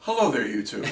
Hello there, you two.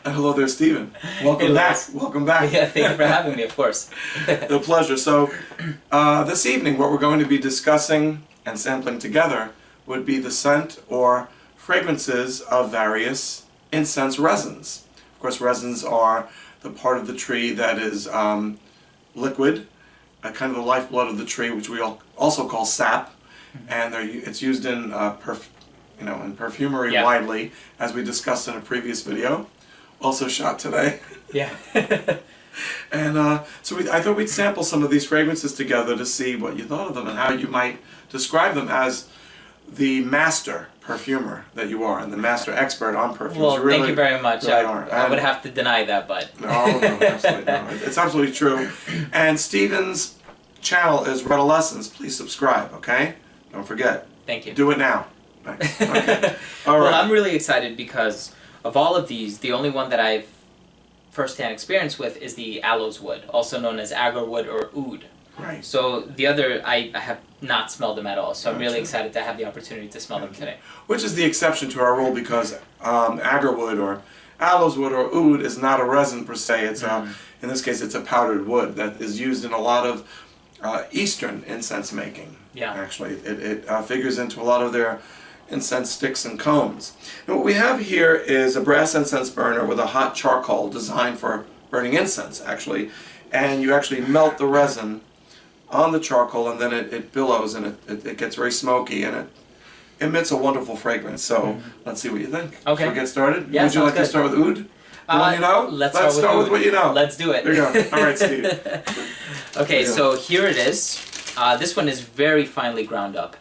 And hello there, Steven. Welcome back. Welcome back. Yeah, thank you for having me, of course. The pleasure. So, this evening, what we're going to be discussing and sampling together would be the scent or fragrances of various incense resins. Of course, resins are the part of the tree that is liquid, kind of the lifeblood of the tree, which we also call sap, and it's used in in perfumery widely, as we discussed in a previous video, also shot today. Yeah. And I thought we'd sample some of these fragrances together to see what you thought of them and how you might describe them as the master perfumer that you are and the master expert on perfumes. Well, really, thank you very much. Really I would have to deny that, but... No, absolutely no. It's absolutely true. And Steven's channel is Redolessence. Please subscribe, okay? Don't forget. Thank you. Do it now. Thanks. Okay. All right. Well, I'm really excited because of all of these, the only one that I've first-hand experience with is the aloes wood, also known as agarwood or oud. Right. So the other, I have not smelled them at all, so I'm really excited to have the opportunity to smell them today. Which is the exception to our rule because agarwood or aloes wood or oud is not a resin per se. It's in this case, it's a powdered wood that is used in a lot of Eastern incense making. Yeah. Actually, it figures into a lot of their incense sticks and cones. And what we have here is a brass incense burner with a hot charcoal designed for burning incense, actually. And you actually melt the resin on the charcoal, and then it billows, and it gets very smoky, and it emits a wonderful fragrance. So let's see what you think. Okay. Shall we get started? Yeah, Would you like to start with oud? The one you know? Let's start with what you know. Let's do it. There you go. All right, Steve. Okay, so here it is. This one is very finely ground up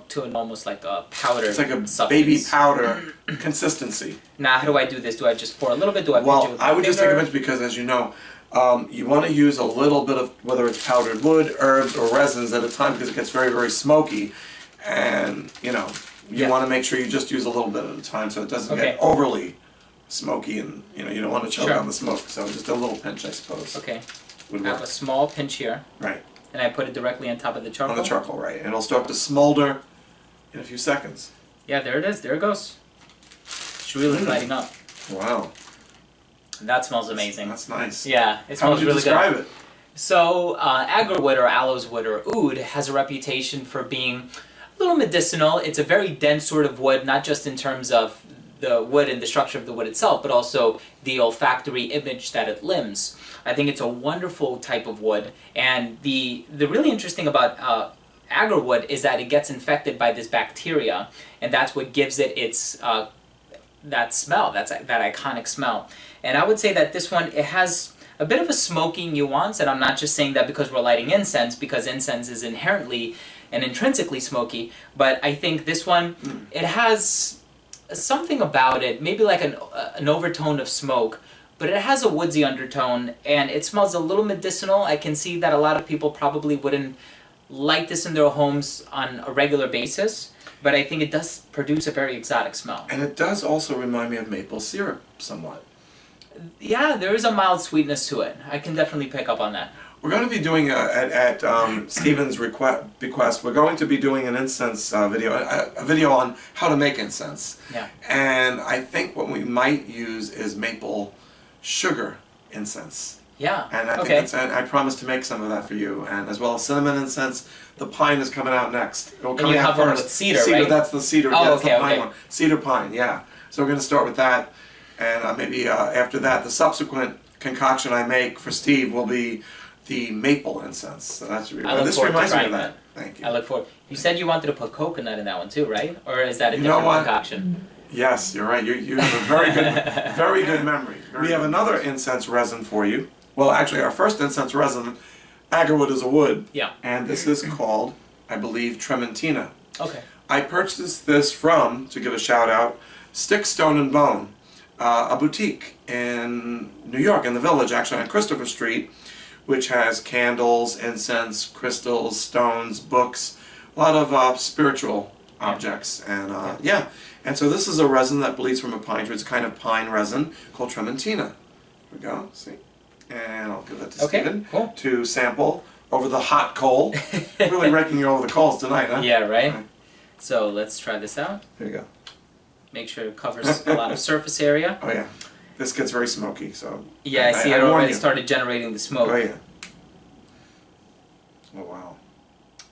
to an almost like a powder. It's like a substance. baby powder consistency. Now, how do I do this? Do I just pour a little bit? Do I pinch it Well, with I would just take a finger? pinch because, as you know, you want to use a little bit of, whether it's powdered wood, herbs, or resins at a time because it gets very, very smoky. And, you want to make sure you just use a little bit at a time so it doesn't get overly smoky and, you don't want to choke on the smoke. So just a little pinch, I suppose. Okay. Would I work. have a small pinch here. Right. And I put it directly on top of the charcoal? On the charcoal, right. And it'll start to smolder in a few seconds. Yeah, there it is. There it goes. It's really lighting up. Wow. That smells amazing. That's nice. Yeah, it How would smells you really describe good. it? So, agarwood or aloes wood or oud has a reputation for being a little medicinal. It's a very dense sort of wood, not just in terms of the wood and the structure of the wood itself, but also the olfactory image that it limns. I think it's a wonderful type of wood, and the really interesting about agarwood is that it gets infected by this bacteria, and that's what gives it its that smell, that iconic smell. And I would say that this one, it has a bit of a smoky nuance, and I'm not just saying that because we're lighting incense, because incense is inherently and intrinsically smoky, but I think this one, it has something about it, maybe like an overtone of smoke, but it has a woodsy undertone, and it smells a little medicinal. I can see that a lot of people probably wouldn't light this in their homes on a regular basis, but I think it does produce a very exotic smell. And it does also remind me of maple syrup somewhat. Yeah, there is a mild sweetness to it. I can definitely pick up on that. We're going to be doing, at Steven's bequest, we're going to be doing an incense video, a video on how to make incense. Yeah. And I think what we might use is maple sugar incense. Yeah. And I think and I promise to make some of that for you, and as well as cinnamon incense. The pine is coming out next. It will And come you out have one first. with cedar, right? That's the cedar. Oh, yeah, that's okay, the pine okay. one. Cedar pine, yeah. So we're going to start with that, and maybe after that, the subsequent concoction I make for Steve will be the maple incense. So that's really this reminds me of that. Thank you. I look forward. You said you wanted to put coconut in that one too, right? Or is that a different concoction? Yes, you're right. You have a very good memory. We have another incense resin for you. Well, actually, our first incense resin, agarwood is a wood. Yeah. And this is called, I believe, Trementina. Okay. I purchased this from, to give a shout out, Stick, Stone and Bone, a boutique in New York, in the Village, actually on Christopher Street, which has candles, incense, crystals, stones, books, a lot of spiritual objects, and and so this is a resin that bleeds from a pine tree. It's a kind of pine resin called Trementina. Here we go, see, and I'll give that to Steven to sample over the hot coal. Really raking you over the coals tonight, huh? Yeah, right? So let's try this out. Here you go. Make sure it covers a lot of surface area. Oh yeah, this gets very smoky. So Yeah, I see it warn already you. started generating the smoke. Oh yeah. Oh wow.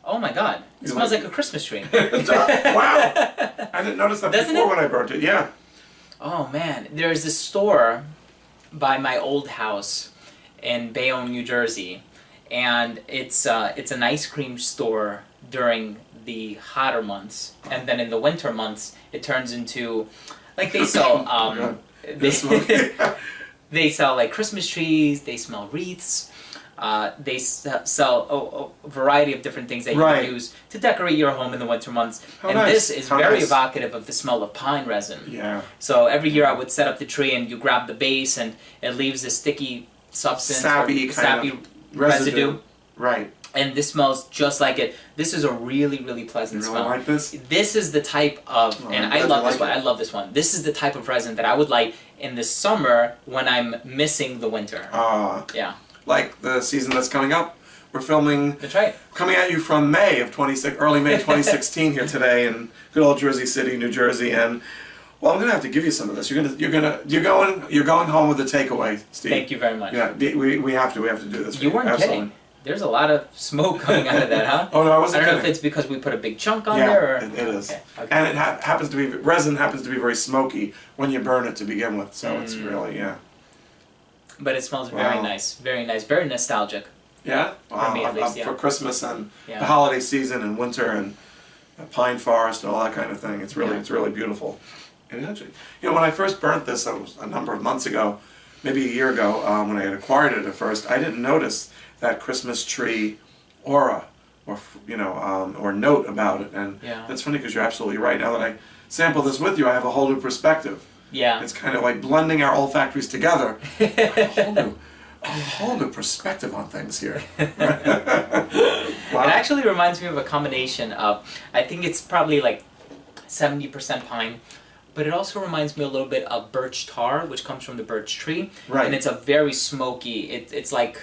Oh my God! It You smells like like a Christmas tree. Wow! I didn't notice that Doesn't before it? when I burnt it. Yeah. Oh man, there's this store by my old house in Bayonne, New Jersey, and it's an ice cream store during the hotter months, and then in the winter months it turns into like they sell This one. they sell like Christmas trees, they sell wreaths. They sell a variety of different things that you Right. can use to decorate your home in the winter months. How and nice. this is How very nice. evocative of the smell of pine resin. Yeah. So every year I would set up the tree and you grab the base and it leaves this sticky substance, Sappy or kind sappy of residue. Right. And this smells just like it. This is a really, really You pleasant really smell. like this? This is the type of, Oh, and I'm I glad love you this like one. it. I love this one. This is the type of resin that I would like in the summer when I'm missing the winter. Yeah, Like the season that's coming up. We're filming, that's right. coming at you from May of early May 2016 here today in good old Jersey City, New Jersey, and well, I'm gonna have to give you some of this. You're going home with a takeaway, Steve. Thank you very much. Yeah, we have to do this. For You weren't Absolutely. kidding. There's a lot of smoke coming out of that, huh? Oh no, I I wasn't don't know if kidding. it's because we put a big chunk on Yeah, there or... it is. Okay. And it happens to be, resin happens to be very smoky when you burn it to begin with, so it's really, yeah. But it smells Wow. very nice, very nostalgic. Yeah? Wow, me at least, yeah. for Christmas and Yeah. the holiday season and winter and pine forest and all that kind of thing. It's really beautiful. And actually, when I first burnt this, that was a number of months ago, maybe a year ago, when I had acquired it at first, I didn't notice that Christmas tree aura or or note about it. And Yeah. that's funny because you're absolutely right. Now that I sample this with you, I have a whole new perspective. Yeah. It's kind of like blending our olfactories together. A whole new perspective on things here. Wow. It actually reminds me of a combination of, I think it's probably like 70% pine, but it also reminds me a little bit of birch tar, which comes from the birch tree. Right. And it's a very smoky, it's like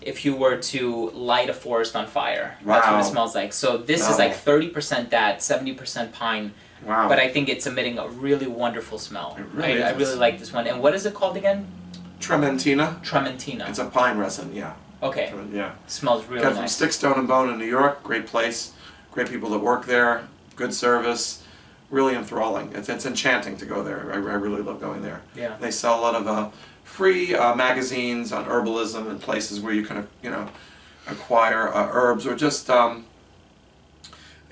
if you were to light a forest on fire. That's what Wow. it smells like. So this is Wow. like 30% that, 70% pine, Wow. but I think it's emitting a really wonderful smell. It really I is. really like this one. And what is it called again? Trementina. Trementina. It's a pine resin, yeah. Okay. Yeah. Smells really Got it from nice. Stick, Stone and Bone in New York. Great place. Great people that work there. Good service. Really enthralling. It's enchanting to go there. I really love going there. Yeah. They sell a lot of free magazines on herbalism and places where you can, acquire herbs or just,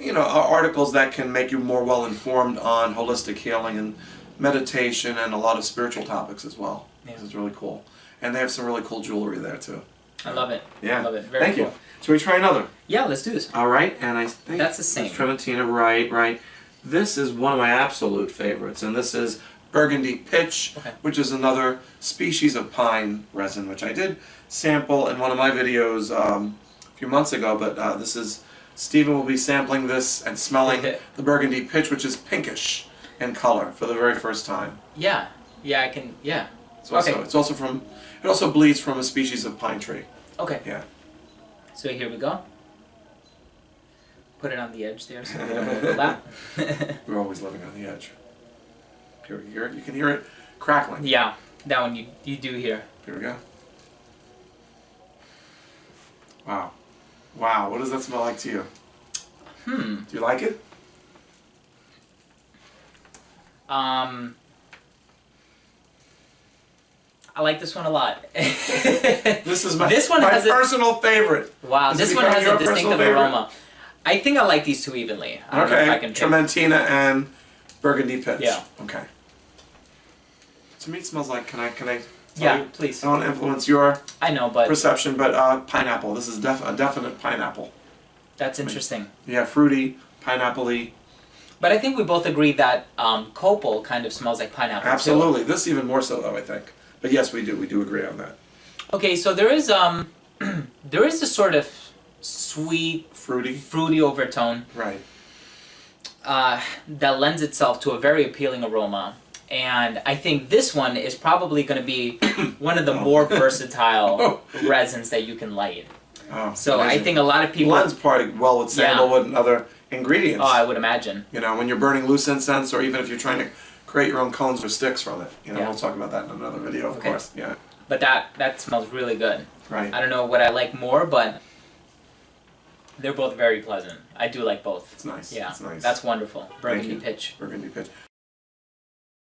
articles that can make you more well informed on holistic healing and meditation and a lot of spiritual topics as well. Yeah. This is really cool. And they have some really cool jewelry there too. I love it. Yeah. I love it. Very Thank cool. you. Shall we try another? Yeah, let's do this. All right, and I think That's the same. it's Trementina, right. This is one of my absolute favorites, and this is Burgundy Pitch, Okay. which is another species of pine resin, which I did sample in one of my videos a few months ago, but this is, Steven will be sampling this and smelling the Burgundy Pitch, which is pinkish in color for the very first time. Yeah. Yeah, I can. Yeah. It's also, Okay. it also bleeds from a species of pine tree. Okay. Yeah. So here we go. Put it on the edge there so we don't overlap. We're always living on the edge. Here, you hear it? You can hear it crackling. Yeah, that one you do hear. Here we go. Wow. Wow, what does that smell like to you? Do you like it? I like this one a lot. This is my This one has a- personal favorite. Wow, Does it this one become has your a personal distinctive favorite? aroma. I think I like these two evenly. I don't know if I Okay, can pick. Trementina and Burgundy Pitch. Yeah. Okay. To me it smells like, can I tell Yeah, you? please. I don't want to influence your I know, but perception, but pineapple. This is a definite pineapple. that's interesting. Yeah, fruity, pineapple-y. But I think we both agree that copal kind of smells like pineapple. too. Absolutely. This even more so though, I think. But yes, we do agree on that. Okay, so there is there is this sort of sweet, fruity overtone Right. that lends itself to a very appealing aroma. And I think this one is probably going to be one of the more versatile resins that you can light. Oh, So I amazing. think a lot of people... Blends party well with sandalwood and other ingredients. Oh, I would imagine. You know, when you're burning loose incense, or even if you're trying to create your own cones or sticks from it. You know, Yeah. we'll talk about that in another video, of course. Yeah. But that smells really good. Right. I don't know what I like more, but they're both very pleasant. I do like both. It's nice. Yeah, It's nice. that's wonderful. Burgundy you. Pitch. Burgundy Pitch.